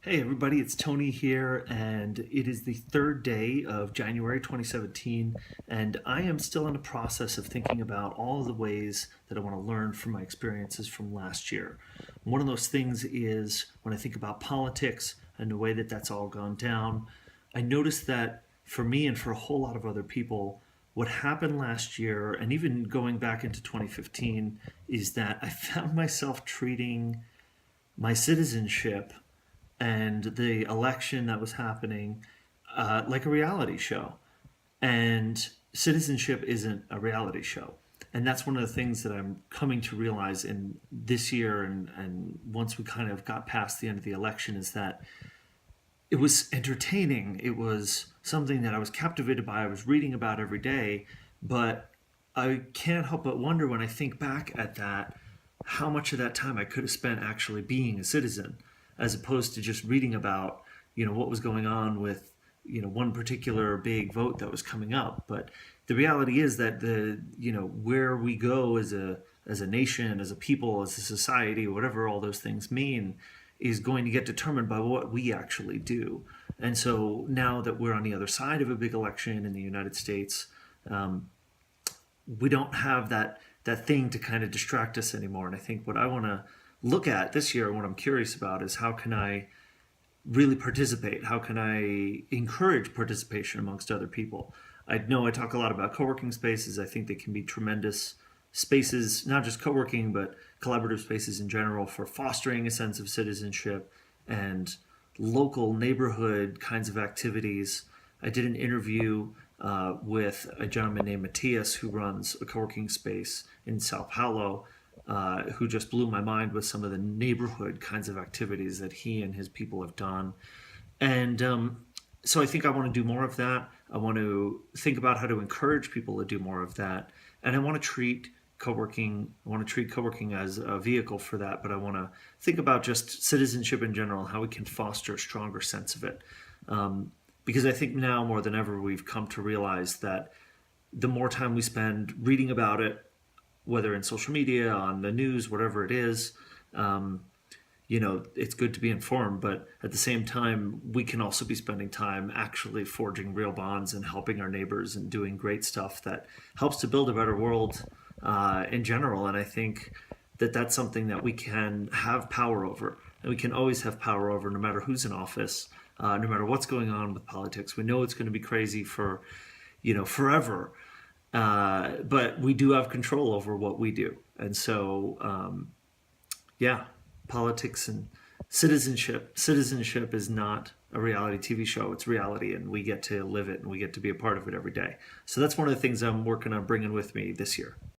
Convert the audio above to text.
Hey everybody, it's Tony here, and it is the third day of January 2017, and I am still in the process of thinking about all of the ways that I want to learn from my experiences from last year. One of those things is when I think about politics and the way that that's all gone down, I noticed that for me and for a whole lot of other people, what happened last year, and even going back into 2015, is that I found myself treating my citizenship and the election that was happening like a reality show. And citizenship isn't a reality show. And that's one of the things that I'm coming to realize in this year and once we kind of got past the end of the election is that it was entertaining. It was something that I was captivated by. I was reading about every day, but I can't help but wonder when I think back at that how much of that time I could have spent actually being a citizen as opposed to just reading about, what was going on with, one particular big vote that was coming up. But the reality is that where we go as a nation, as a people, as a society, whatever all those things mean, is going to get determined by what we actually do. And so now that we're on the other side of a big election in the United States, we don't have that thing to kind of distract us anymore. And I think what I want to look at this year, and what I'm curious about, is how can I really participate? How can I encourage participation amongst other people? I know I talk a lot about co-working spaces. I think they can be tremendous spaces, not just co-working, but collaborative spaces in general for fostering a sense of citizenship and local neighborhood kinds of activities. I did an interview with a gentleman named Matthias who runs a co-working space in Sao Paulo, who just blew my mind with some of the neighborhood kinds of activities that he and his people have done. And so I think I want to do more of that. I want to think about how to encourage people to do more of that. And I want to treat co-working as a vehicle for that, but I want to think about just citizenship in general, how we can foster a stronger sense of it. Because I think now more than ever, we've come to realize that the more time we spend reading about it, whether in social media, on the news, whatever it is, it's good to be informed, but at the same time, we can also be spending time actually forging real bonds and helping our neighbors and doing great stuff that helps to build a better world in general. And I think that that's something that we can have power over, and we can always have power over no matter who's in office, no matter what's going on with politics. We know it's going to be crazy for, forever. But we do have control over what we do. And so, yeah, politics and citizenship. Citizenship is not a reality TV show. It's reality, and we get to live it, and we get to be a part of it every day. So that's one of the things I'm working on bringing with me this year.